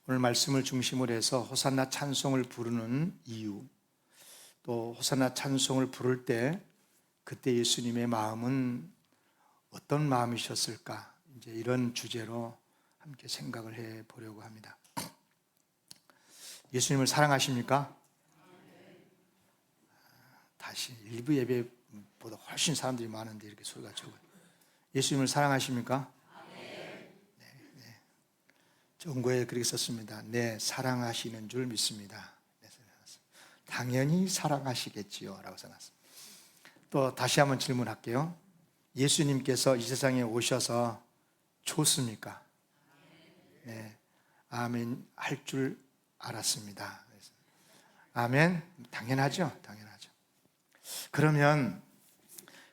오늘 말씀을 중심으로 해서 호산나 찬송을 부르는 이유, 또 호산나 찬송을 부를 때 그때 예수님의 마음은 어떤 마음이셨을까, 이제 이런 주제로 함께 생각을 해 보려고 합니다. 예수님을 사랑하십니까? 다시 일부 예배보다 훨씬 사람들이 많은데 이렇게 소리가 적어요. 예수님을 사랑하십니까? 정고에 그렇게 썼습니다. 네, 사랑하시는 줄 믿습니다. 네, 당연히 사랑하시겠지요 라고 써놨습니다. 또 다시 한번 질문할게요. 예수님께서 이 세상에 오셔서 좋습니까? 네, 아멘 할 줄 알았습니다. 아멘, 당연하죠. 당연하죠. 그러면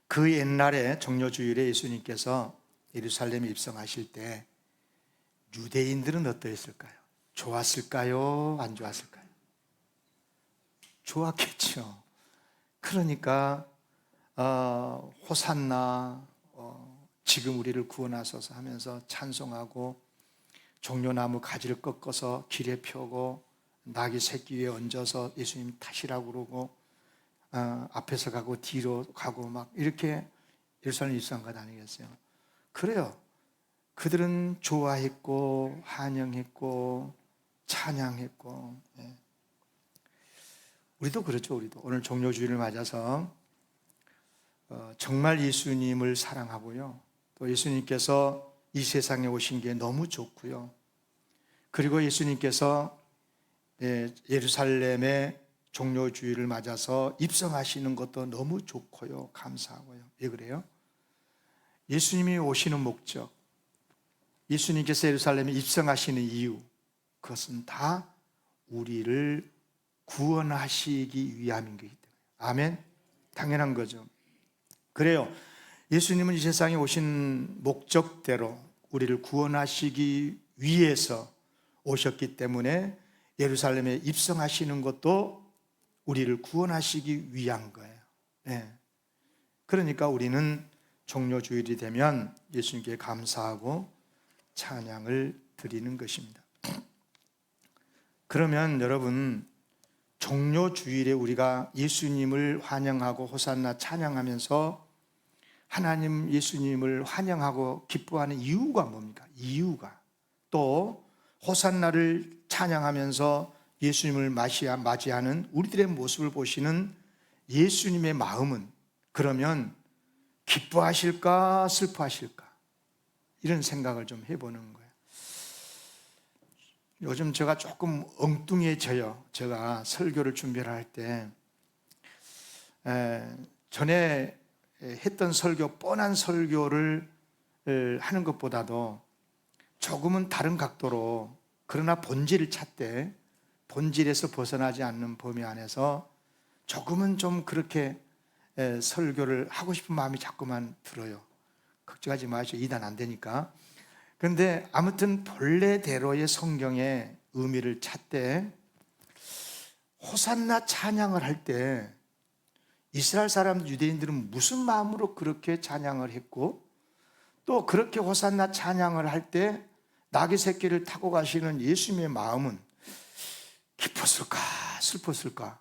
그 옛날에 종려주일에 예수님께서 예루살렘에 입성하실 때 유대인들은 어떠했을까요? 좋았을까요? 안 좋았을까요? 좋았겠죠. 그러니까 호산나, 지금 우리를 구원하소서 하면서 찬송하고 종려나무 가지를 꺾어서 길에 펴고 나귀 새끼 위에 얹어서 예수님 타시라고 그러고 앞에서 가고 뒤로 가고 막 이렇게 예루살렘 입성한 것 아니겠어요? 그래요. 그들은 좋아했고 환영했고 찬양했고, 우리도 그렇죠. 우리도 오늘 종려주일을 맞아서 정말 예수님을 사랑하고요, 또 예수님께서 이 세상에 오신 게 너무 좋고요, 그리고 예수님께서 예루살렘의 종려주일을 맞아서 입성하시는 것도 너무 좋고요, 감사하고요. 왜 그래요? 예수님이 오시는 목적, 예수님께서 예루살렘에 입성하시는 이유, 그것은 다 우리를 구원하시기 위함인 거기 때문에. 아멘? 당연한 거죠. 그래요. 예수님은 이 세상에 오신 목적대로 우리를 구원하시기 위해서 오셨기 때문에 예루살렘에 입성하시는 것도 우리를 구원하시기 위한 거예요. 그러니까 우리는 종려주일이 되면 예수님께 감사하고 찬양을 드리는 것입니다. 그러면 여러분, 종려주일에 우리가 예수님을 환영하고 호산나 찬양하면서 하나님 예수님을 환영하고 기뻐하는 이유가 뭡니까? 이유가, 또 호산나를 찬양하면서 예수님을 맞이하는 우리들의 모습을 보시는 예수님의 마음은 그러면 기뻐하실까 슬퍼하실까, 이런 생각을 좀 해보는 거예요. 요즘 제가 조금 엉뚱해져요. 제가 설교를 준비를 할 때 전에 했던 설교, 뻔한 설교를 하는 것보다도 조금은 다른 각도로, 그러나 본질을 찾되 본질에서 벗어나지 않는 범위 안에서 조금은 좀 그렇게 설교를 하고 싶은 마음이 자꾸만 들어요. 걱정하지 마시오. 이단 안 되니까. 그런데 아무튼 본래대로의 성경의 의미를 찾되 호산나 찬양을 할 때 이스라엘 사람 유대인들은 무슨 마음으로 그렇게 찬양을 했고, 또 그렇게 호산나 찬양을 할 때 나귀 새끼를 타고 가시는 예수님의 마음은 기뻤을까 슬펐을까?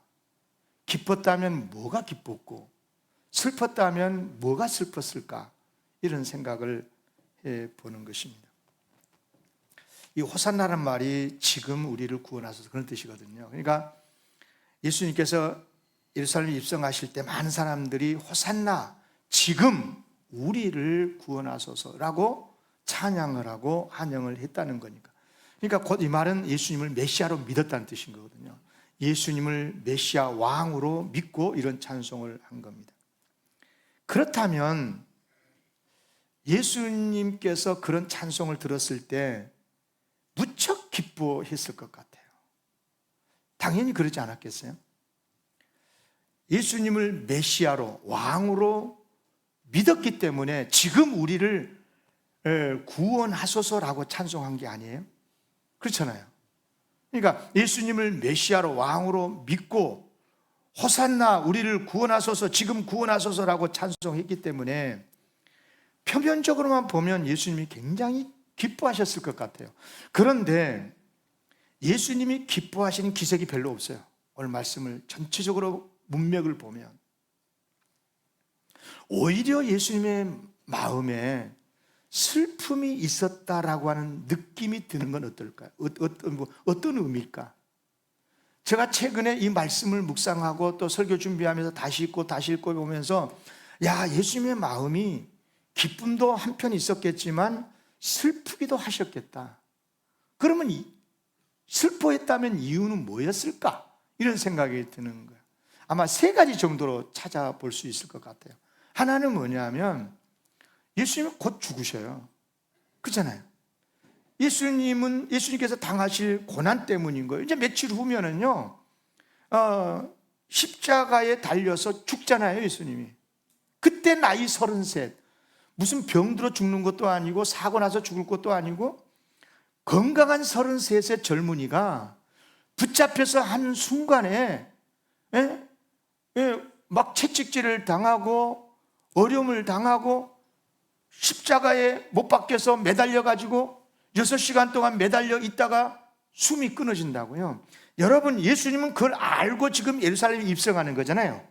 기뻤다면 뭐가 기뻤고 슬펐다면 뭐가 슬펐을까? 이런 생각을 해보는 것입니다. 이 호산나란 말이 지금 우리를 구원하소서, 그런 뜻이거든요. 그러니까 예수님께서 예루살렘에 입성하실 때 많은 사람들이 호산나, 지금 우리를 구원하소서라고 찬양을 하고 환영을 했다는 거니까. 그러니까 곧 이 말은 예수님을 메시아로 믿었다는 뜻인 거거든요. 예수님을 메시아 왕으로 믿고 이런 찬송을 한 겁니다. 그렇다면 예수님께서 그런 찬송을 들었을 때 무척 기뻐했을 것 같아요. 당연히 그러지 않았겠어요? 예수님을 메시아로, 왕으로 믿었기 때문에 지금 우리를 구원하소서라고 찬송한 게 아니에요? 그렇잖아요. 그러니까 예수님을 메시아로, 왕으로 믿고 호산나, 우리를 구원하소서, 지금 구원하소서라고 찬송했기 때문에 표면적으로만 보면 예수님이 굉장히 기뻐하셨을 것 같아요. 그런데 예수님이 기뻐하시는 기색이 별로 없어요. 오늘 말씀을 전체적으로 문맥을 보면 오히려 예수님의 마음에 슬픔이 있었다라고 하는 느낌이 드는 건 어떨까요? 어떤 의미일까? 제가 최근에 이 말씀을 묵상하고 또 설교 준비하면서 다시 읽고 보면서 예수님의 마음이 기쁨도 한편 있었겠지만 슬프기도 하셨겠다. 그러면 슬퍼했다면 이유는 뭐였을까? 이런 생각이 드는 거예요. 아마 세 가지 정도로 찾아볼 수 있을 것 같아요. 하나는 뭐냐면 예수님은 곧 죽으셔요. 그렇잖아요. 예수님께서 당하실 고난 때문인 거예요. 이제 며칠 후면은요, 십자가에 달려서 죽잖아요, 예수님이. 그때 나이 33. 무슨 병들어 죽는 것도 아니고 사고 나서 죽을 것도 아니고 건강한 33의 젊은이가 붙잡혀서 한 순간에 막 채찍질을 당하고 어려움을 당하고 십자가에 못 박혀서 매달려 가지고 6시간 동안 매달려 있다가 숨이 끊어진다고요. 여러분, 예수님은 그걸 알고 지금 예루살렘에 입성하는 거잖아요.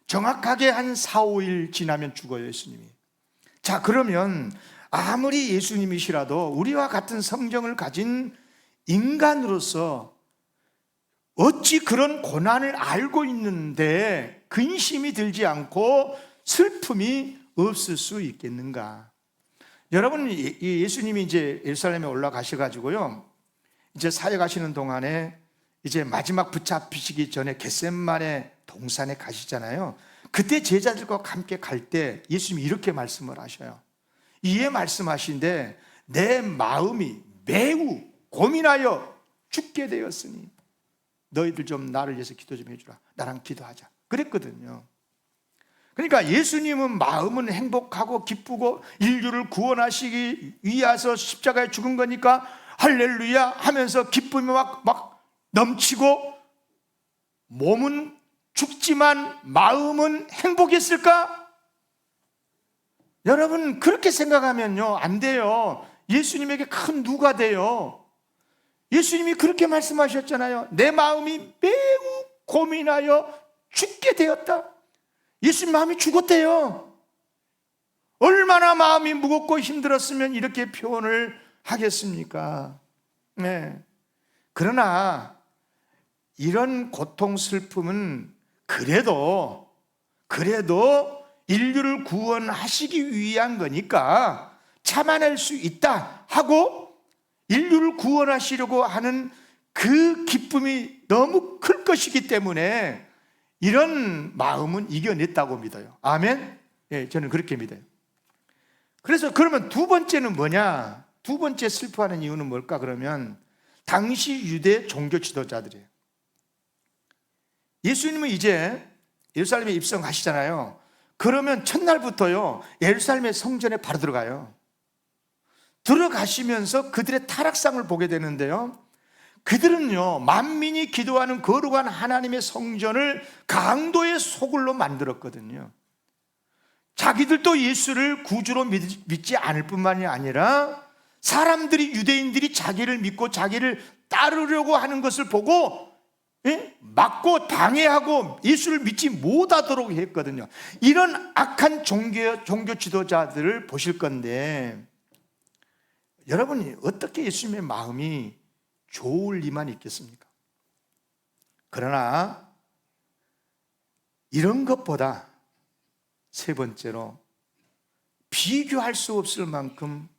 정확하게 한 4, 5일 지나면 죽어요, 예수님이. 자, 그러면 아무리 예수님이시라도 우리와 같은 성정을 가진 인간으로서 어찌 그런 고난을 알고 있는데 근심이 들지 않고 슬픔이 없을 수 있겠는가? 여러분, 예수님이 이제 예루살렘에 올라가셔가지고요, 이제 사역하시는 동안에 이제 마지막 붙잡히시기 전에 겟셋마네 동산에 가시잖아요. 그때 제자들과 함께 갈 때 예수님이 이렇게 말씀을 하셔요. 이에 말씀하신데 내 마음이 매우 고민하여 죽게 되었으니 너희들 좀 나를 위해서 기도 좀 해주라. 나랑 기도하자. 그랬거든요. 그러니까 예수님은 마음은 행복하고 기쁘고 인류를 구원하시기 위해서 십자가에 죽은 거니까 할렐루야 하면서 기쁨이 막 넘치고 몸은 죽지만 마음은 행복했을까? 여러분, 그렇게 생각하면요 안 돼요. 예수님에게 큰 누가 돼요. 예수님이 그렇게 말씀하셨잖아요. 내 마음이 매우 고민하여 죽게 되었다. 예수님 마음이 죽었대요. 얼마나 마음이 무겁고 힘들었으면 이렇게 표현을 하겠습니까? 그러나 이런 고통 슬픔은 그래도 인류를 구원하시기 위한 거니까 참아낼 수 있다 하고 인류를 구원하시려고 하는 그 기쁨이 너무 클 것이기 때문에 이런 마음은 이겨냈다고 믿어요. 아멘? 저는 그렇게 믿어요. 그래서 그러면 두 번째는 뭐냐? 두 번째 슬퍼하는 이유는 뭘까? 그러면 당시 유대 종교 지도자들이에요. 예수님은 이제 예루살렘에 입성하시잖아요. 그러면 첫날부터요 예루살렘의 성전에 바로 들어가요. 들어가시면서 그들의 타락상을 보게 되는데요, 그들은요 만민이 기도하는 거룩한 하나님의 성전을 강도의 소굴로 만들었거든요. 자기들도 예수를 구주로 믿지 않을 뿐만이 아니라 사람들이, 유대인들이 자기를 믿고 자기를 따르려고 하는 것을 보고 막고 방해하고 예수를 믿지 못하도록 했거든요. 이런 악한 종교 지도자들을 보실 건데 여러분이 어떻게 예수님의 마음이 좋을 리만 있겠습니까? 그러나 이런 것보다 세 번째로 비교할 수 없을 만큼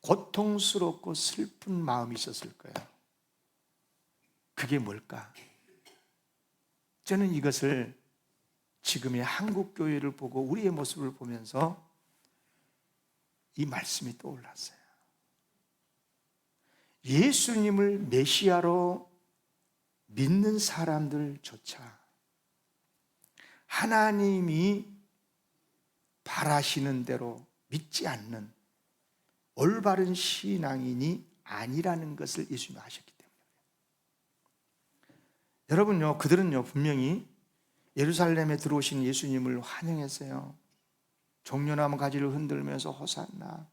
고통스럽고 슬픈 마음이 있었을 거예요. 그게 뭘까? 저는 이것을 지금의 한국 교회를 보고 우리의 모습을 보면서 이 말씀이 떠올랐어요. 예수님을 메시아로 믿는 사람들조차 하나님이 바라시는 대로 믿지 않는 올바른 신앙인이 아니라는 것을 예수님이 아셨기 때문에. 여러분요, 그들은요 분명히 예루살렘에 들어오신 예수님을 환영했어요. 종려나무 가지를 흔들면서 호산나,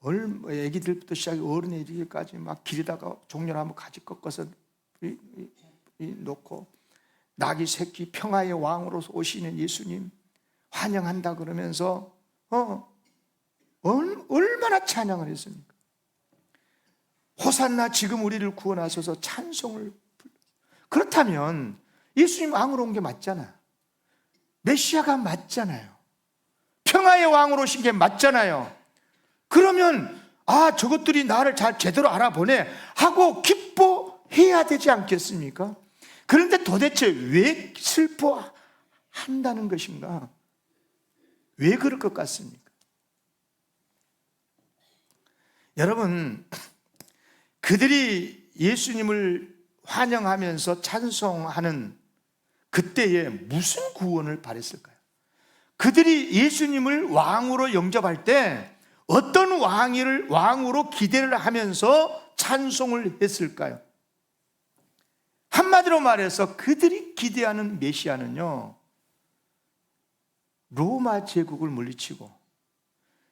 애기들부터 시작해 어른에 이르기까지 막 길에다가 종려를 한번 가지 꺾어서 놓고 낙이 새끼 평화의 왕으로 오시는 예수님 환영한다 그러면서 얼마나 찬양을 했습니까? 호산나 지금 우리를 구원하셔서 찬송을. 그렇다면 예수님 왕으로 온 게 맞잖아요. 메시아가 맞잖아요. 평화의 왕으로 오신 게 맞잖아요. 그러면 저것들이 나를 잘 제대로 알아보네 하고 기뻐해야 되지 않겠습니까? 그런데 도대체 왜 슬퍼한다는 것인가? 왜 그럴 것 같습니까? 여러분, 그들이 예수님을 환영하면서 찬송하는 그때에 무슨 구원을 바랬을까요? 그들이 예수님을 왕으로 영접할 때 어떤 왕으로 기대를 하면서 찬송을 했을까요? 한마디로 말해서 그들이 기대하는 메시아는요, 로마 제국을 물리치고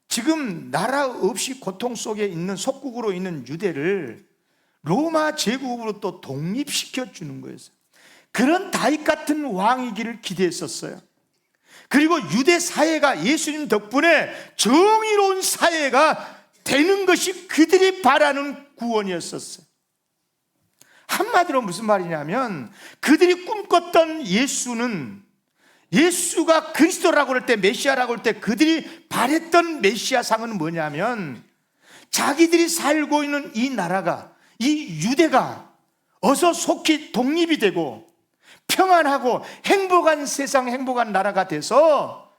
지금 나라 없이 고통 속에 있는 속국으로 있는 유대를 로마 제국으로 또 독립시켜 주는 거였어요. 그런 다윗 같은 왕이기를 기대했었어요. 그리고 유대 사회가 예수님 덕분에 정의로운 사회가 되는 것이 그들이 바라는 구원이었었어요. 한마디로 무슨 말이냐면 그들이 꿈꿨던 예수가 그리스도라고 할 때, 메시아라고 할 때 그들이 바랬던 메시아상은 뭐냐면 자기들이 살고 있는 이 나라가, 이 유대가 어서 속히 독립이 되고 평안하고 행복한 세상, 행복한 나라가 돼서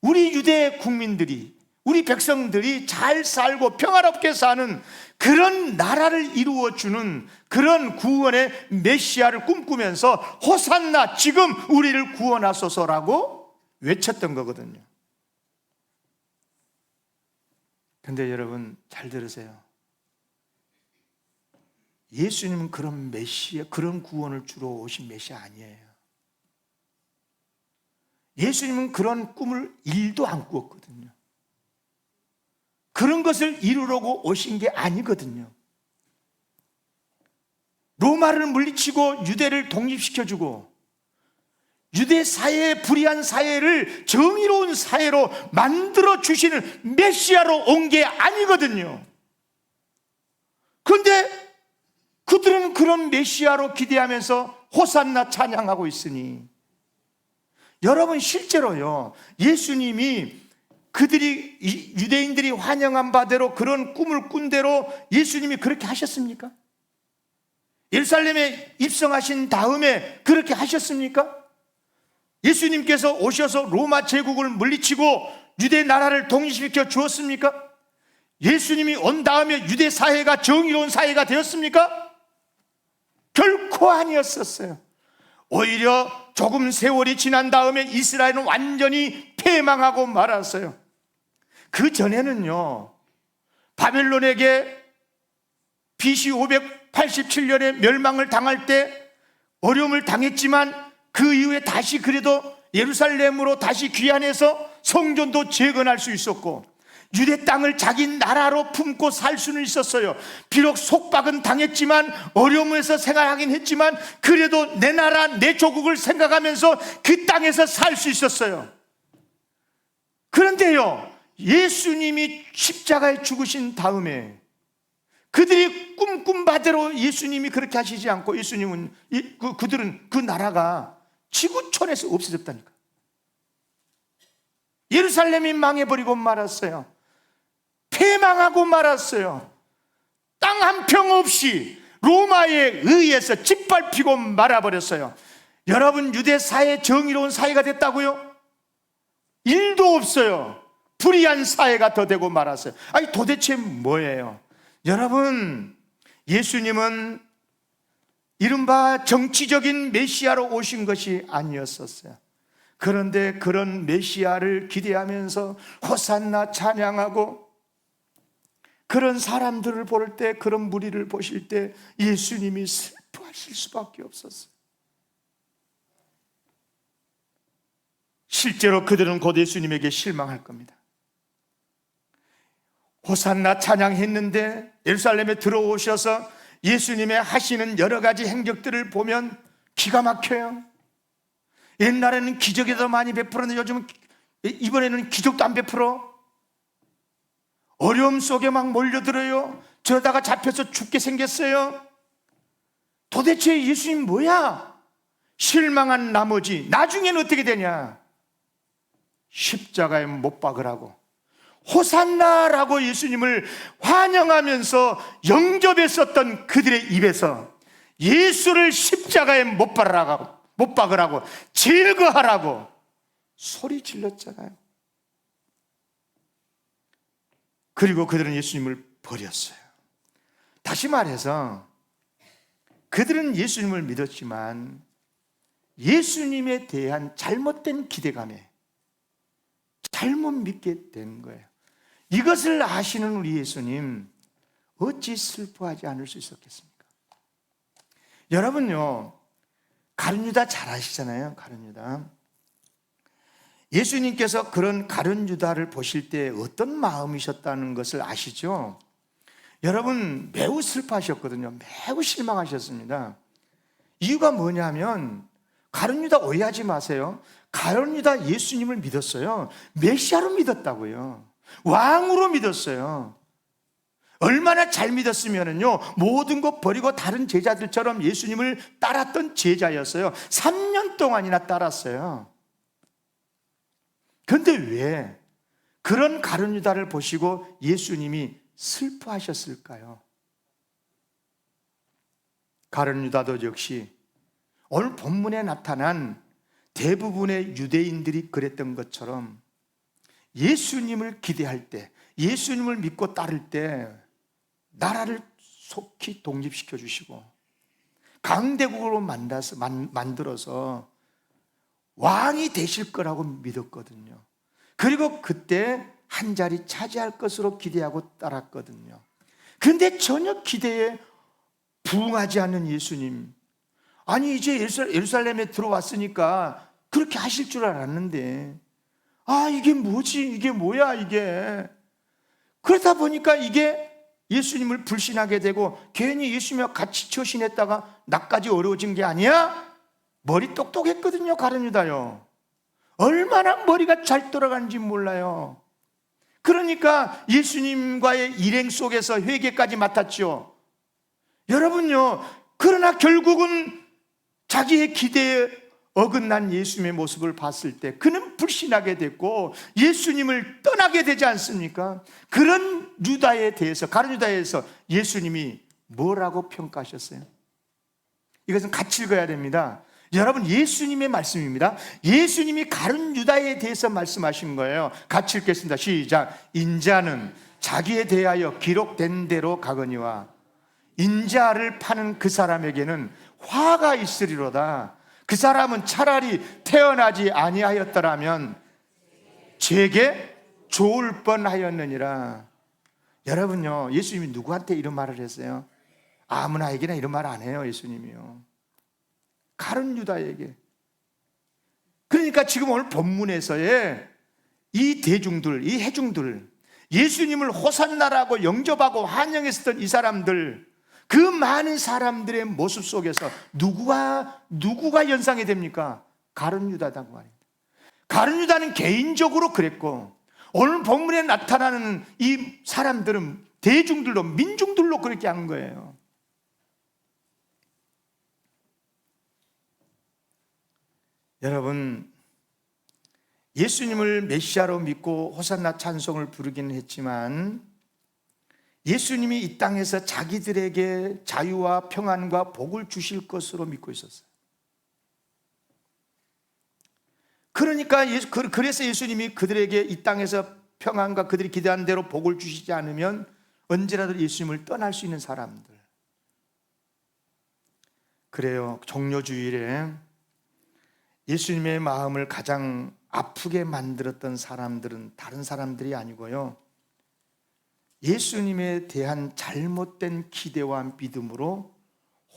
우리 유대 국민들이, 우리 백성들이 잘 살고 평화롭게 사는 그런 나라를 이루어주는 그런 구원의 메시아를 꿈꾸면서 호산나 지금 우리를 구원하소서라고 외쳤던 거거든요. 근데 여러분 잘 들으세요. 예수님은 그런 메시아, 그런 구원을 주러 오신 메시아 아니에요. 예수님은 그런 꿈을 1도 안 꾸었거든요. 그런 것을 이루려고 오신 게 아니거든요. 로마를 물리치고 유대를 독립시켜주고 유대 사회의 불의한 사회를 정의로운 사회로 만들어 주시는 메시아로 온 게 아니거든요. 그런데 그들은 그런 메시아로 기대하면서 호산나 찬양하고 있으니, 여러분 실제로요, 예수님이 그들이 유대인들이 환영한 바대로 그런 꿈을 꾼 대로 예수님이 그렇게 하셨습니까? 예루살렘에 입성하신 다음에 그렇게 하셨습니까? 예수님께서 오셔서 로마 제국을 물리치고 유대 나라를 독립시켜 주었습니까? 예수님이 온 다음에 유대 사회가 정의로운 사회가 되었습니까? 결코 아니었었어요. 오히려 조금 세월이 지난 다음에 이스라엘은 완전히 패망하고 말았어요. 그 전에는요, 바벨론에게 BC 587년에 멸망을 당할 때 어려움을 당했지만 그 이후에 다시 그래도 예루살렘으로 다시 귀환해서 성전도 재건할 수 있었고 유대 땅을 자기 나라로 품고 살 수는 있었어요. 비록 속박은 당했지만 어려움에서 생활하긴 했지만 그래도 내 나라 내 조국을 생각하면서 그 땅에서 살 수 있었어요. 그런데요, 예수님이 십자가에 죽으신 다음에 그들이 꿈꾼 바대로 예수님이 그렇게 하시지 않고 예수님은 그들은 그 나라가 지구촌에서 없어졌다니까. 예루살렘이 망해버리고 말았어요. 패망하고 말았어요. 땅 한 평 없이 로마에 의해서 짓밟히고 말아버렸어요. 여러분, 유대 사회 정의로운 사회가 됐다고요? 1도 없어요. 불의한 사회가 더 되고 말았어요. 아니 도대체 뭐예요? 여러분, 예수님은 이른바 정치적인 메시아로 오신 것이 아니었었어요. 그런데 그런 메시아를 기대하면서 호산나 찬양하고 그런 사람들을 볼 때, 그런 무리를 보실 때 예수님이 슬퍼하실 수밖에 없었어요. 실제로 그들은 곧 예수님에게 실망할 겁니다. 호산나 찬양했는데 예루살렘에 들어오셔서 예수님의 하시는 여러 가지 행적들을 보면 기가 막혀요. 옛날에는 기적이 더 많이 베풀었는데 요즘은 이번에는 기적도 안 베풀어. 어려움 속에 막 몰려들어요. 저러다가 잡혀서 죽게 생겼어요. 도대체 예수님 뭐야? 실망한 나머지 나중에는 어떻게 되냐? 십자가에 못 박으라고 호산나라고 예수님을 환영하면서 영접했었던 그들의 입에서 예수를 십자가에 못 박으라고 제거하라고 소리 질렀잖아요. 그리고 그들은 예수님을 버렸어요. 다시 말해서 그들은 예수님을 믿었지만 예수님에 대한 잘못된 기대감에 잘못 믿게 된 거예요. 이것을 아시는 우리 예수님 어찌 슬퍼하지 않을 수 있었겠습니까? 여러분요, 가룟유다 잘 아시잖아요. 가룟유다. 예수님께서 그런 가룟유다를 보실 때 어떤 마음이셨다는 것을 아시죠? 여러분 매우 슬퍼하셨거든요. 매우 실망하셨습니다. 이유가 뭐냐면 가룟유다 오해하지 마세요. 가룟유다 예수님을 믿었어요. 메시아로 믿었다고요. 왕으로 믿었어요. 얼마나 잘 믿었으면요 모든 것 버리고 다른 제자들처럼 예수님을 따랐던 제자였어요. 3년 동안이나 따랐어요. 그런데 왜 그런 가룟유다를 보시고 예수님이 슬퍼하셨을까요? 가룟유다도 역시 오늘 본문에 나타난 대부분의 유대인들이 그랬던 것처럼 예수님을 기대할 때, 예수님을 믿고 따를 때 나라를 속히 독립시켜 주시고 강대국으로 만들어서 왕이 되실 거라고 믿었거든요. 그리고 그때 한 자리 차지할 것으로 기대하고 따랐거든요. 그런데 전혀 기대에 부응하지 않는 예수님, 아니 이제 예루살렘에 들어왔으니까 그렇게 하실 줄 알았는데 이게 뭐지? 이게 뭐야 이게? 그러다 보니까 이게 예수님을 불신하게 되고 괜히 예수님과 같이 처신했다가 나까지 어려워진 게 아니야? 머리 똑똑했거든요. 가룟유다요. 얼마나 머리가 잘 돌아가는지 몰라요. 그러니까 예수님과의 일행 속에서 회개까지 맡았죠. 여러분요, 그러나 결국은 자기의 기대에 어긋난 예수님의 모습을 봤을 때 그는 불신하게 됐고 예수님을 떠나게 되지 않습니까? 그런 유다에 대해서, 가룟유다에서 예수님이 뭐라고 평가하셨어요? 이것은 같이 읽어야 됩니다. 여러분, 예수님의 말씀입니다. 예수님이 가룟유다에 대해서 말씀하신 거예요. 같이 읽겠습니다. 시작. 인자는 자기에 대하여 기록된 대로 가거니와 인자를 파는 그 사람에게는 화가 있으리로다. 그 사람은 차라리 태어나지 아니하였더라면 제게 좋을 뻔하였느니라. 여러분요, 예수님이 누구한테 이런 말을 했어요? 아무나에게나 이런 말 안 해요. 예수님이요, 가룟유다에게. 그러니까 지금 오늘 본문에서의 이 대중들, 이 회중들, 예수님을 호산나라고 영접하고 환영했었던 이 사람들, 그 많은 사람들의 모습 속에서 누구가 연상이 됩니까? 가룟유다라고 말입니다. 가룟유다는 개인적으로 그랬고 오늘 본문에 나타나는 이 사람들은 대중들로, 민중들로 그렇게 한 거예요. 여러분, 예수님을 메시아로 믿고 호산나 찬송을 부르기는 했지만 예수님이 이 땅에서 자기들에게 자유와 평안과 복을 주실 것으로 믿고 있었어요. 그러니까 그래서 예수님이 그들에게 이 땅에서 평안과 그들이 기대한 대로 복을 주시지 않으면 언제라도 예수님을 떠날 수 있는 사람들. 그래요, 종료주일에 예수님의 마음을 가장 아프게 만들었던 사람들은 다른 사람들이 아니고요, 예수님에 대한 잘못된 기대와 믿음으로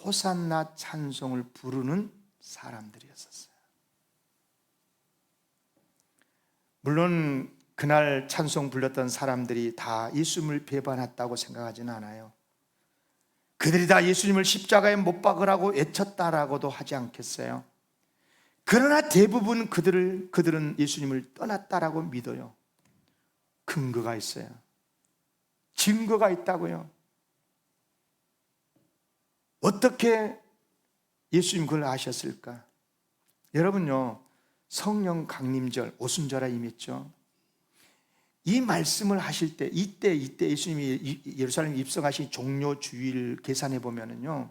호산나 찬송을 부르는 사람들이었어요. 물론 그날 찬송 불렀던 사람들이 다 예수님을 배반했다고 생각하지는 않아요. 그들이 다 예수님을 십자가에 못 박으라고 외쳤다라고도 하지 않겠어요. 그러나 대부분 그들은 예수님을 떠났다라고 믿어요. 근거가 있어요. 증거가 있다고요. 어떻게 예수님 그걸 아셨을까? 여러분요, 성령 강림절, 오순절에 임했죠. 이 말씀을 하실 때, 이때 예수님이 예루살렘에 입성하신 종료 주일 계산해 보면은요,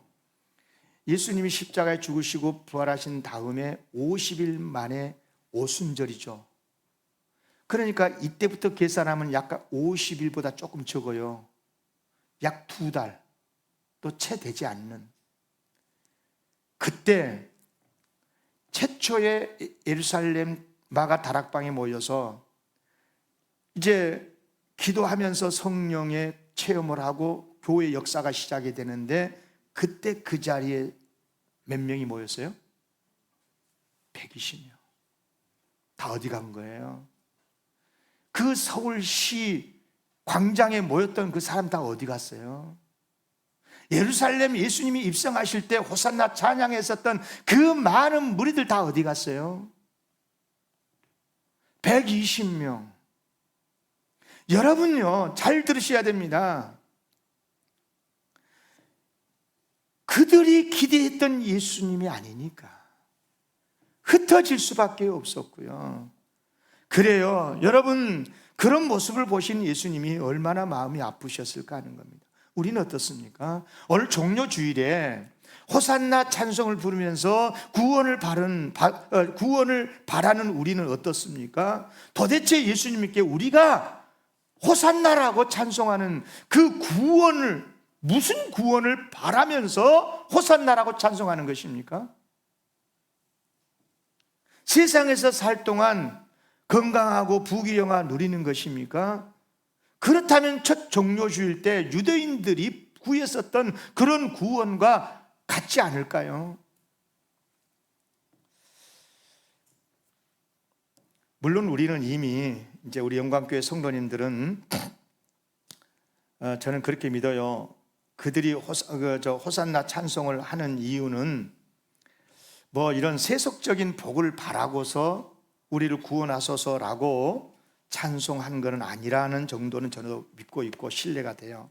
예수님이 십자가에 죽으시고 부활하신 다음에 50일 만에 오순절이죠. 그러니까 이때부터 계산하면 약간 50일보다 조금 적어요. 약 2달, 또 채 되지 않는. 그때 최초의 예루살렘 마가 다락방에 모여서 이제 기도하면서 성령의 체험을 하고 교회 역사가 시작이 되는데, 그때 그 자리에 몇 명이 모였어요? 120명. 다 어디 간 거예요? 그 서울시 광장에 모였던 그 사람 다 어디 갔어요? 예루살렘 예수님이 입성하실 때 호산나 찬양했었던 그 많은 무리들 다 어디 갔어요? 120명. 여러분요, 잘 들으셔야 됩니다. 그들이 기대했던 예수님이 아니니까 흩어질 수밖에 없었고요. 그래요, 여러분, 그런 모습을 보신 예수님이 얼마나 마음이 아프셨을까 하는 겁니다. 우리는 어떻습니까? 오늘 종료 주일에 호산나 찬송을 부르면서 구원을 바라는 우리는 어떻습니까? 도대체 예수님께 우리가 호산나라고 찬송하는 그 구원을, 무슨 구원을 바라면서 호산나라고 찬송하는 것입니까? 세상에서 살 동안 건강하고 부귀영화 누리는 것입니까? 그렇다면 첫 종료주일 때 유대인들이 구했었던 그런 구원과 같지 않을까요? 물론 우리는 이미, 이제 우리 영광교회 성도님들은 저는 그렇게 믿어요. 그들이 호산나 찬송을 하는 이유는 뭐 이런 세속적인 복을 바라고서 우리를 구원하소서라고 찬송한 것은 아니라는 정도는 저는 믿고 있고 신뢰가 돼요.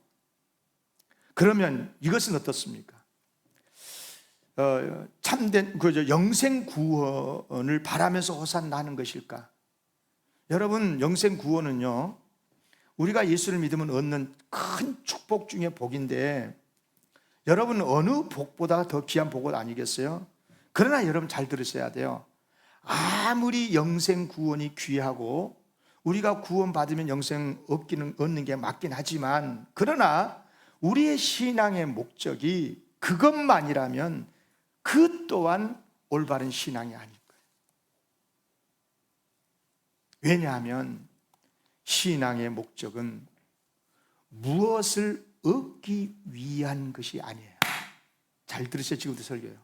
그러면 이것은 어떻습니까? 참된 영생 구원을 바라면서 호산나 하는 것일까? 여러분, 영생 구원은요, 우리가 예수를 믿으면 얻는 큰 축복 중에 복인데, 여러분, 어느 복보다 더 귀한 복은 아니겠어요? 그러나 여러분 잘 들으셔야 돼요. 아무리 영생 구원이 귀하고 우리가 구원받으면 영생 얻는 게 맞긴 하지만, 그러나 우리의 신앙의 목적이 그것만이라면 그 또한 올바른 신앙이 아닐 거예요. 왜냐하면 신앙의 목적은 무엇을 얻기 위한 것이 아니에요. 잘 들으세요. 지금부터 설교요.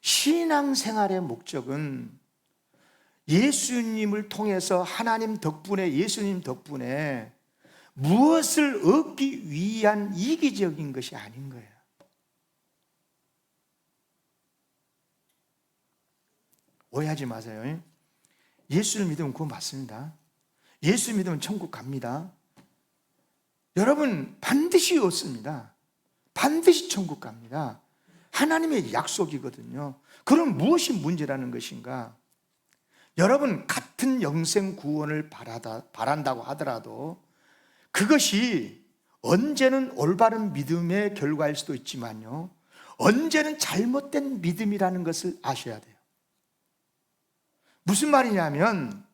신앙생활의 목적은 예수님을 통해서 하나님 덕분에, 예수님 덕분에 무엇을 얻기 위한 이기적인 것이 아닌 거예요. 오해하지 마세요. 예수를 믿으면 구원 받습니다. 예수 믿으면 천국 갑니다. 여러분, 반드시 얻습니다. 반드시 천국 갑니다. 하나님의 약속이거든요. 그럼 무엇이 문제라는 것인가? 여러분, 같은 영생 구원을 바란다고 하더라도 그것이 언제는 올바른 믿음의 결과일 수도 있지만요, 언제는 잘못된 믿음이라는 것을 아셔야 돼요. 무슨 말이냐면,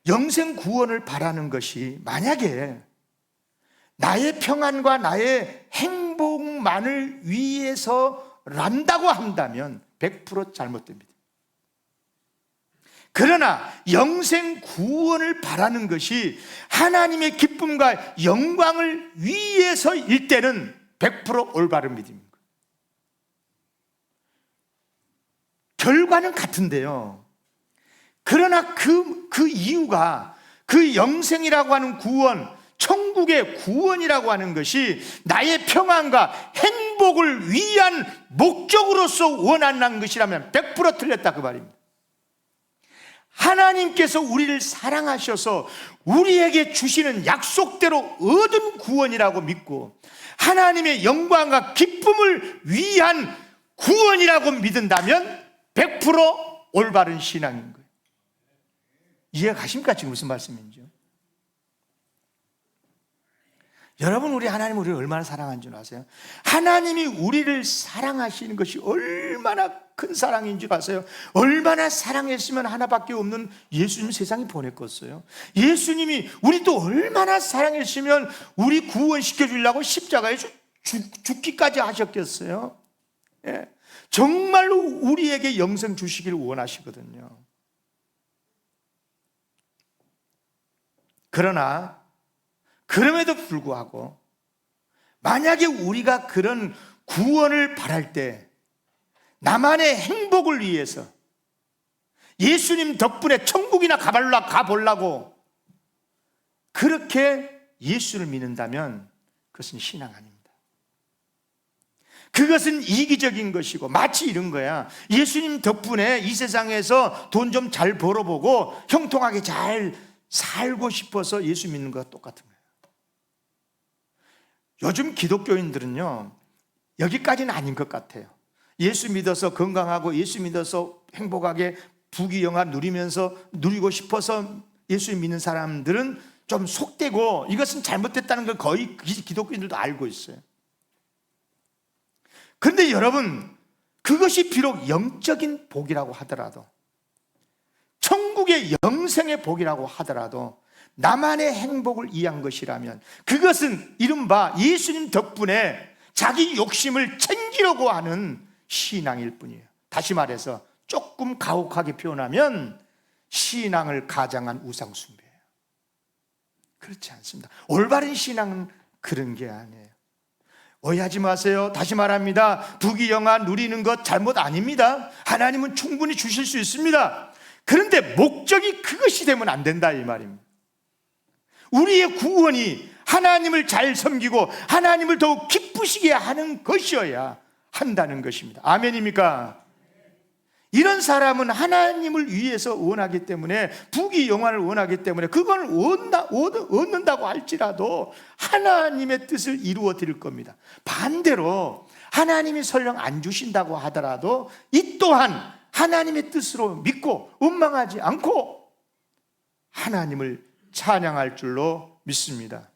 영생 구원을 바라는 것이 만약에 나의 평안과 나의 행복만을 위해서란다고 한다면 100% 잘못됩니다. 그러나 영생 구원을 바라는 것이 하나님의 기쁨과 영광을 위해서일 때는 100% 올바른 믿음입니다. 결과는 같은데요, 그러나 그 이유가 그 영생이라고 하는 구원, 천국의 구원이라고 하는 것이 나의 평안과 행복을 위한 목적으로서 원하는 것이라면 100% 틀렸다 그 말입니다. 하나님께서 우리를 사랑하셔서 우리에게 주시는 약속대로 얻은 구원이라고 믿고 하나님의 영광과 기쁨을 위한 구원이라고 믿는다면 100% 올바른 신앙인 거예요. 이해가 가십니까? 지금 무슨 말씀인지요? 여러분, 우리 하나님 우리를 얼마나 사랑하는 줄 아세요? 하나님이 우리를 사랑하시는 것이 얼마나 큰 사랑인 줄 아세요? 얼마나 사랑했으면 하나밖에 없는 예수님 세상에 보냈겠어요? 예수님이 우리 또 얼마나 사랑했으면 우리 구원시켜 주려고 십자가에 죽기까지 하셨겠어요? 예. 정말로 우리에게 영생 주시기를 원하시거든요. 그러나 그럼에도 불구하고 만약에 우리가 그런 구원을 바랄 때 나만의 행복을 위해서 예수님 덕분에 천국이나 가보려고 그렇게 예수를 믿는다면 그것은 신앙 아닙니다. 그것은 이기적인 것이고 마치 이런 거야. 예수님 덕분에 이 세상에서 돈 좀 잘 벌어보고 형통하게 잘 살고 싶어서 예수 믿는 것과 똑같은 거예요. 요즘 기독교인들은요, 여기까지는 아닌 것 같아요. 예수 믿어서 건강하고 예수 믿어서 행복하게 부귀영화 누리고 싶어서 예수 믿는 사람들은 좀 속되고 이것은 잘못됐다는 걸 거의 기독교인들도 알고 있어요. 그런데 여러분, 그것이 비록 영적인 복이라고 하더라도, 천국의 영생의 복이라고 하더라도 나만의 행복을 위한 것이라면 그것은 이른바 예수님 덕분에 자기 욕심을 챙기려고 하는 신앙일 뿐이에요. 다시 말해서 조금 가혹하게 표현하면 신앙을 가장한 우상숭배예요. 그렇지 않습니다. 올바른 신앙은 그런 게 아니에요. 오해하지 마세요. 다시 말합니다. 부귀영화 누리는 것 잘못 아닙니다. 하나님은 충분히 주실 수 있습니다. 그런데 목적이 그것이 되면 안 된다 이 말입니다. 우리의 구원이 하나님을 잘 섬기고 하나님을 더욱 기쁘시게 하는 것이어야 한다는 것입니다. 아멘입니까? 이런 사람은 하나님을 위해서 원하기 때문에, 부귀영화를 원하기 때문에 그걸 얻는다고 할지라도 하나님의 뜻을 이루어 드릴 겁니다. 반대로 하나님이 설령 안 주신다고 하더라도 이 또한 하나님의 뜻으로 믿고 원망하지 않고 하나님을 찬양할 줄로 믿습니다.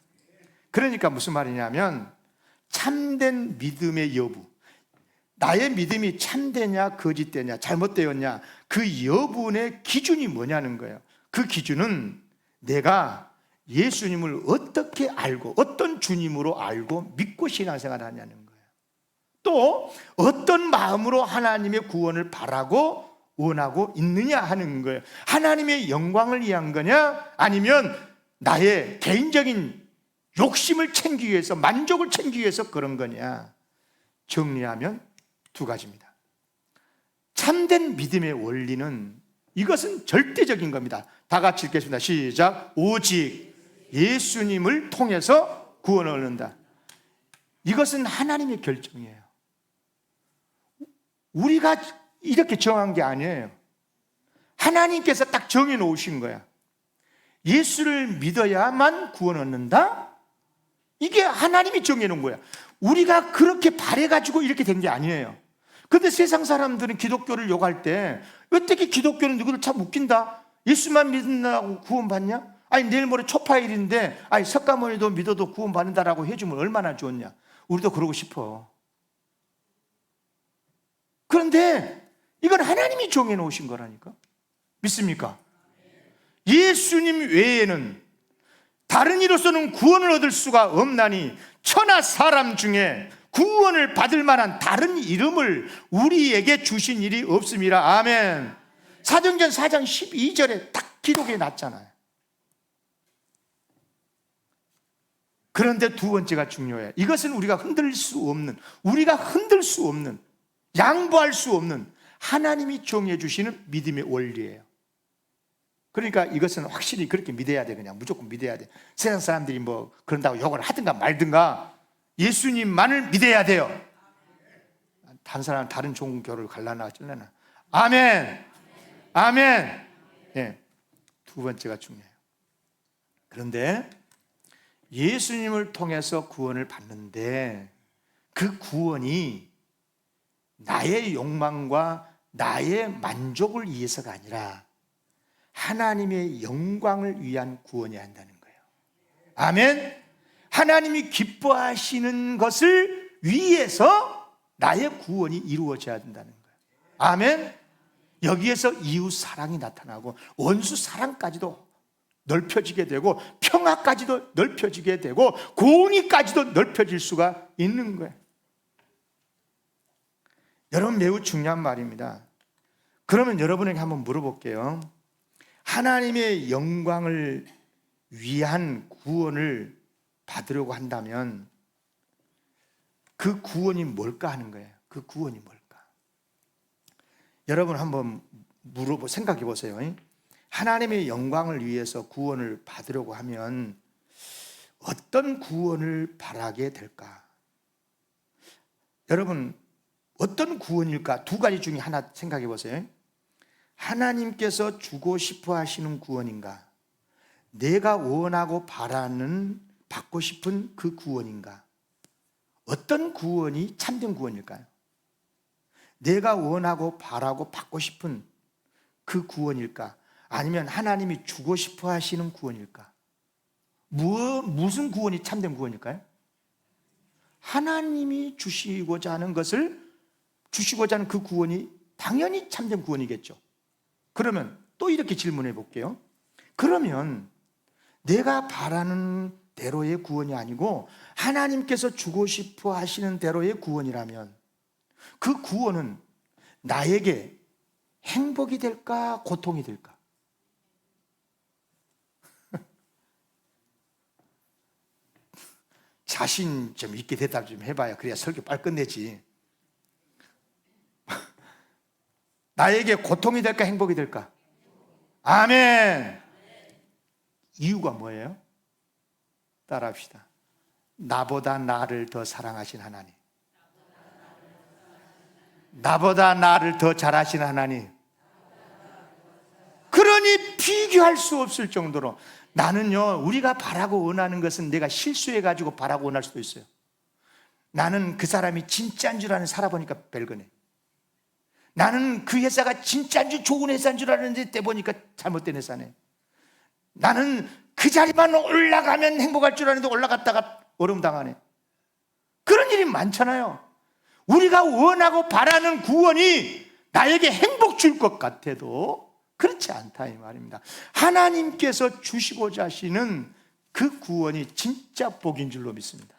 그러니까 무슨 말이냐면 참된 믿음의 여부, 나의 믿음이 참되냐 거짓되냐 잘못되었냐, 그 여부의 기준이 뭐냐는 거예요. 그 기준은 내가 예수님을 어떻게 알고 어떤 주님으로 알고 믿고 신앙생활을 하냐는 거예요. 또 어떤 마음으로 하나님의 구원을 바라고 원하고 있느냐 하는 거예요. 하나님의 영광을 위한 거냐, 아니면 나의 개인적인 욕심을 챙기기 위해서, 만족을 챙기기 위해서 그런 거냐. 정리하면 두 가지입니다. 참된 믿음의 원리는 이것은 절대적인 겁니다. 다 같이 읽겠습니다. 시작. 오직 예수님을 통해서 구원을 얻는다. 이것은 하나님의 결정이에요. 우리가 이렇게 정한 게 아니에요. 하나님께서 딱 정해 놓으신 거야. 예수를 믿어야만 구원 얻는다? 이게 하나님이 정해 놓은 거야. 우리가 그렇게 바래가지고 이렇게 된 게 아니에요. 근데 세상 사람들은 기독교를 욕할 때 어떻게 기독교는 누구를 참 웃긴다. 예수만 믿는다고 구원받냐? 아니 내일 모레 초파일인데 아니 석가모니도 믿어도 구원받는다라고 해주면 얼마나 좋냐. 우리도 그러고 싶어. 그런데 이건 하나님이 정해놓으신 거라니까. 믿습니까? 예수님 외에는 다른 이로서는 구원을 얻을 수가 없나니 천하 사람 중에 구원을 받을 만한 다른 이름을 우리에게 주신 일이 없습니다. 아멘. 사도행전 4장 12절에 딱 기록해 놨잖아요. 그런데 두 번째가 중요해요. 이것은 우리가 흔들 수 없는, 양보할 수 없는 하나님이 정해 주시는 믿음의 원리예요. 그러니까 이것은 확실히 그렇게 믿어야 돼. 그냥 무조건 믿어야 돼. 세상 사람들이 뭐 그런다고 욕을 하든가 말든가 예수님만을 믿어야 돼요. 다른 사람 다른 종교를 갈라나 어쩌려나. 아멘. 아멘. 예. 두 번째가 중요해요. 그런데 예수님을 통해서 구원을 받는데 그 구원이 나의 욕망과 나의 만족을 위해서가 아니라 하나님의 영광을 위한 구원이어야 한다는 거예요. 아멘. 하나님이 기뻐하시는 것을 위해서 나의 구원이 이루어져야 된다는 거예요. 아멘. 여기에서 이웃 사랑이 나타나고 원수 사랑까지도 넓혀지게 되고 평화까지도 넓혀지게 되고 공의까지도 넓혀질 수가 있는 거예요. 여러분, 매우 중요한 말입니다. 그러면 여러분에게 한번 물어볼게요. 하나님의 영광을 위한 구원을 받으려고 한다면 그 구원이 뭘까 하는 거예요. 그 구원이 뭘까? 여러분 한번 생각해 보세요. 하나님의 영광을 위해서 구원을 받으려고 하면 어떤 구원을 바라게 될까? 여러분, 어떤 구원일까? 두 가지 중에 하나 생각해 보세요. 하나님께서 주고 싶어 하시는 구원인가? 내가 원하고 바라는, 받고 싶은 그 구원인가? 어떤 구원이 참된 구원일까요? 내가 원하고 바라고 받고 싶은 그 구원일까? 아니면 하나님이 주고 싶어 하시는 구원일까? 무슨 구원이 참된 구원일까요? 하나님이 주시고자 하는 것을 주시고자 하는 그 구원이 당연히 참된 구원이겠죠. 그러면 또 이렇게 질문해 볼게요. 그러면 내가 바라는 대로의 구원이 아니고 하나님께서 주고 싶어 하시는 대로의 구원이라면 그 구원은 나에게 행복이 될까, 고통이 될까? 자신 좀 있게 대답 좀 해봐야 그래야 설교 빨리 끝내지. 나에게 고통이 될까, 행복이 될까? 아멘. 이유가 뭐예요? 따라합시다. 나보다 나를 더 사랑하신 하나님, 나보다 나를 더 잘하시는 하나님. 그러니 비교할 수 없을 정도로 나는요, 우리가 바라고 원하는 것은 내가 실수해가지고 바라고 원할 수도 있어요. 나는 그 사람이 진짜인 줄 아는 살아보니까 별거네. 나는 그 회사가 진짜인 줄, 좋은 회사인 줄 알았는데 때 보니까 잘못된 회사네. 나는 그 자리만 올라가면 행복할 줄 알았는데 올라갔다가 어려움 당하네. 그런 일이 많잖아요. 우리가 원하고 바라는 구원이 나에게 행복 줄 것 같아도 그렇지 않다 이 말입니다. 하나님께서 주시고자 하시는 그 구원이 진짜 복인 줄로 믿습니다.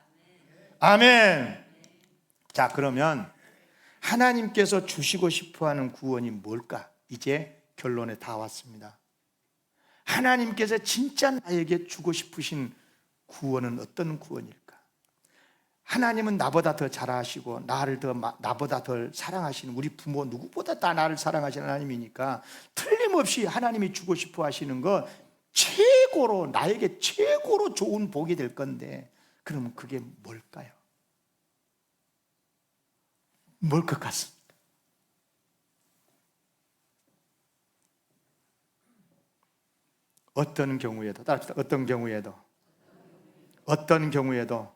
아멘. 자, 그러면 하나님께서 주시고 싶어하는 구원이 뭘까? 이제 결론에 다 왔습니다. 하나님께서 진짜 나에게 주고 싶으신 구원은 어떤 구원일까? 하나님은 나보다 더 잘하시고 나보다 더 사랑하시는, 우리 부모 누구보다 다 나를 사랑하시는 하나님이니까 틀림없이 하나님이 주고 싶어 하시는 거 최고로, 나에게 최고로 좋은 복이 될 건데, 그러면 그게 뭘까요? 뭘 것 같습니까? 어떤 경우에도, 따라합시다. 어떤 경우에도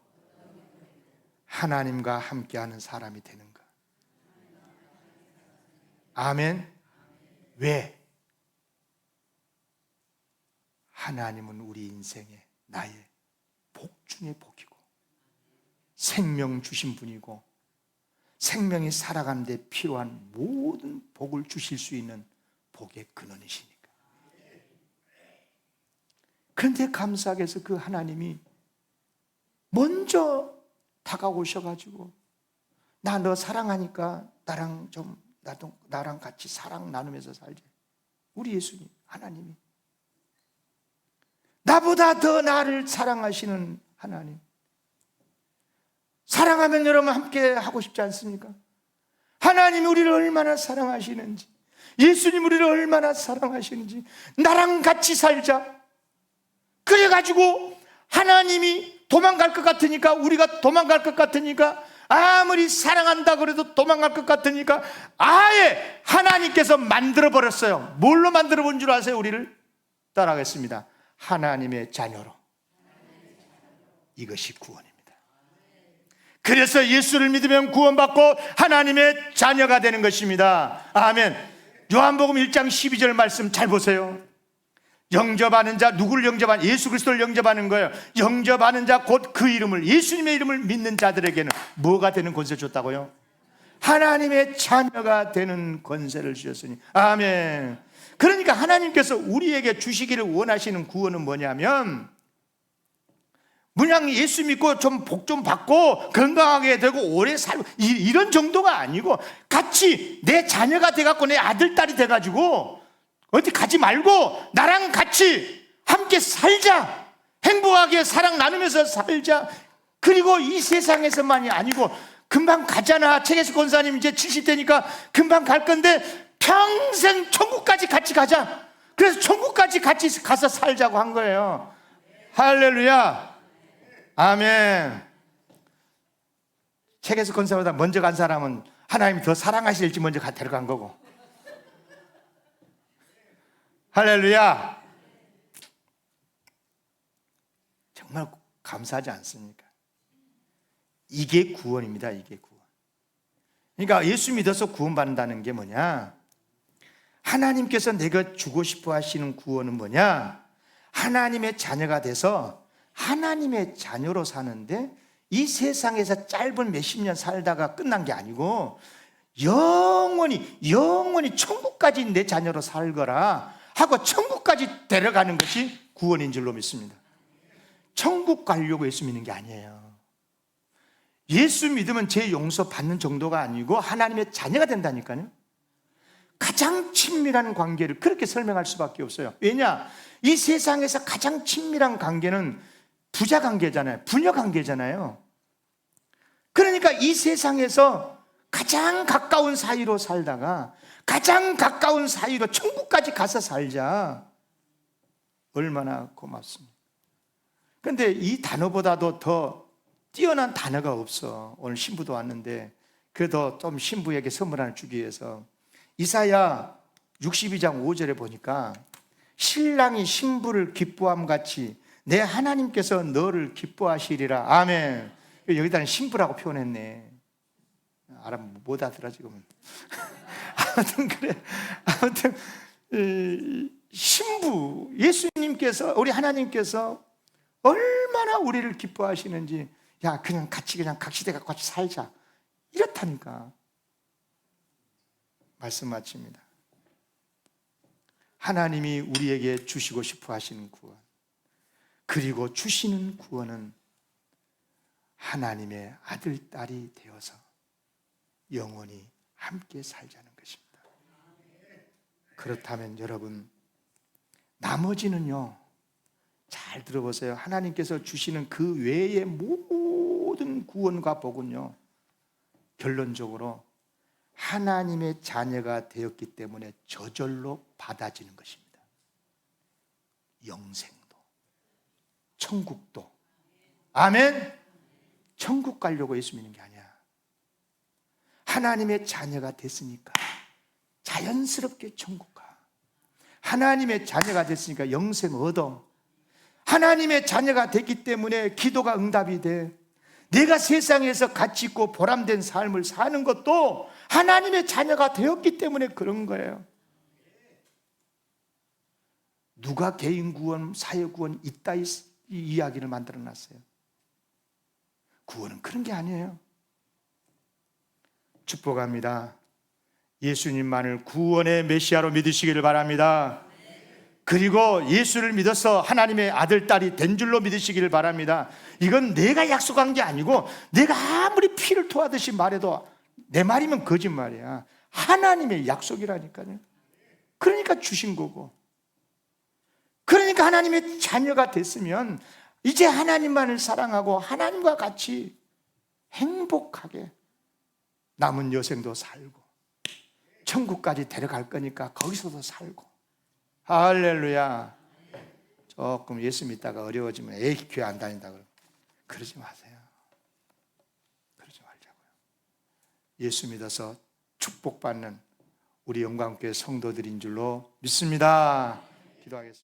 하나님과 함께하는 사람이 되는 것. 아멘. 왜? 하나님은 우리 인생에 나의 복 중의 복이고 생명 주신 분이고 생명이 살아가는 데 필요한 모든 복을 주실 수 있는 복의 근원이시니까. 그런데 감사하게 해서 그 하나님이 먼저 다가오셔가지고 나 너 사랑하니까 나랑 같이 사랑 나누면서 살자. 우리 예수님, 하나님이 나보다 더 나를 사랑하시는 하나님. 사랑하면 여러분 함께 하고 싶지 않습니까? 하나님이 우리를 얼마나 사랑하시는지, 예수님 우리를 얼마나 사랑하시는지, 나랑 같이 살자. 그래가지고 하나님이 도망갈 것 같으니까, 우리가 도망갈 것 같으니까, 아무리 사랑한다 그래도 도망갈 것 같으니까 아예 하나님께서 만들어버렸어요. 뭘로 만들어본 줄 아세요? 우리를 따라하겠습니다. 하나님의 자녀로. 이것이 구원입니다. 그래서 예수를 믿으면 구원받고 하나님의 자녀가 되는 것입니다. 아멘. 요한복음 1장 12절 말씀 잘 보세요. 영접하는 자, 누구를 영접하는? 예수 그리스도를 영접하는 거예요. 영접하는 자 곧 그 이름을, 예수님의 이름을 믿는 자들에게는 뭐가 되는 권세 줬다고요? 하나님의 자녀가 되는 권세를 주셨으니. 아멘. 그러니까 하나님께서 우리에게 주시기를 원하시는 구원은 뭐냐면, 그냥 예수 믿고 좀 복 좀 받고 건강하게 되고 오래 살고 이런 정도가 아니고, 같이 내 자녀가 돼갖고 내 아들, 딸이 돼가지고 어디 가지 말고 나랑 같이 함께 살자. 행복하게 사랑 나누면서 살자. 그리고 이 세상에서만이 아니고, 금방 가잖아. 최계수 권사님 이제 70대니까 금방 갈 건데 평생 천국까지 같이 가자. 그래서 천국까지 같이 가서 살자고 한 거예요. 할렐루야. 아멘. 책에서 권사보다 먼저 간 사람은 하나님이 더 사랑하실지 먼저 데려간 거고. 할렐루야. 정말 감사하지 않습니까? 이게 구원입니다. 이게 구원. 그러니까 예수 믿어서 구원받는다는 게 뭐냐? 하나님께서 내가 주고 싶어 하시는 구원은 뭐냐? 하나님의 자녀가 돼서 하나님의 자녀로 사는데, 이 세상에서 짧은 몇십 년 살다가 끝난 게 아니고 영원히 천국까지 내 자녀로 살거라 하고 천국까지 데려가는 것이 구원인 줄로 믿습니다. 천국 가려고 예수 믿는 게 아니에요. 예수 믿으면 제 용서 받는 정도가 아니고 하나님의 자녀가 된다니까요. 가장 친밀한 관계를 그렇게 설명할 수밖에 없어요. 왜냐? 이 세상에서 가장 친밀한 관계는 부자 관계잖아요. 부녀 관계잖아요. 그러니까 이 세상에서 가장 가까운 사이로 살다가 가장 가까운 사이로 천국까지 가서 살자. 얼마나 고맙습니까? 그런데 이 단어보다도 더 뛰어난 단어가 없어. 오늘 신부도 왔는데 그래도 좀 신부에게 선물 하나 주기 위해서 이사야 62장 5절에 보니까, 신랑이 신부를 기뻐함 같이 내 하나님께서 너를 기뻐하시리라. 아멘. 여기다는 신부라고 표현했네. 알아보면 못 알아들어 지금은. 아무튼 그래. 아무튼 신부, 예수님께서, 우리 하나님께서 얼마나 우리를 기뻐하시는지, 야 그냥 같이 그냥 각시대 갖고 같이 살자, 이렇다니까. 말씀 마칩니다. 하나님이 우리에게 주시고 싶어 하시는 구원, 그리고 주시는 구원은 하나님의 아들, 딸이 되어서 영원히 함께 살자는 것입니다. 그렇다면 여러분, 나머지는요, 잘 들어보세요. 하나님께서 주시는 그 외의 모든 구원과 복은요, 결론적으로 하나님의 자녀가 되었기 때문에 저절로 받아지는 것입니다. 영생도, 천국도. 아멘. 천국 가려고 예수 믿는 게 아니야. 하나님의 자녀가 됐으니까 자연스럽게 천국 가. 하나님의 자녀가 됐으니까 영생 얻어. 하나님의 자녀가 됐기 때문에 기도가 응답이 돼. 내가 세상에서 가치 있고 보람된 삶을 사는 것도 하나님의 자녀가 되었기 때문에 그런 거예요. 누가 개인 구원, 사회 구원 있다 이 이야기를 만들어 놨어요. 구원은 그런 게 아니에요. 축복합니다. 예수님만을 구원의 메시아로 믿으시기를 바랍니다. 그리고 예수를 믿어서 하나님의 아들, 딸이 된 줄로 믿으시기를 바랍니다. 이건 내가 약속한 게 아니고, 내가 아무리 피를 토하듯이 말해도 내 말이면 거짓말이야. 하나님의 약속이라니까요. 그러니까 주신 거고, 그러니까 하나님의 자녀가 됐으면 이제 하나님만을 사랑하고 하나님과 같이 행복하게 남은 여생도 살고 천국까지 데려갈 거니까 거기서도 살고. 할렐루야. 조금 예수 믿다가 어려워지면 에이 교회 안 다닌다 그러면 그러지 마세요. 그러지 말자고요. 예수 믿어서 축복받는 우리 영광교회 성도들인 줄로 믿습니다. 기도하겠습니다.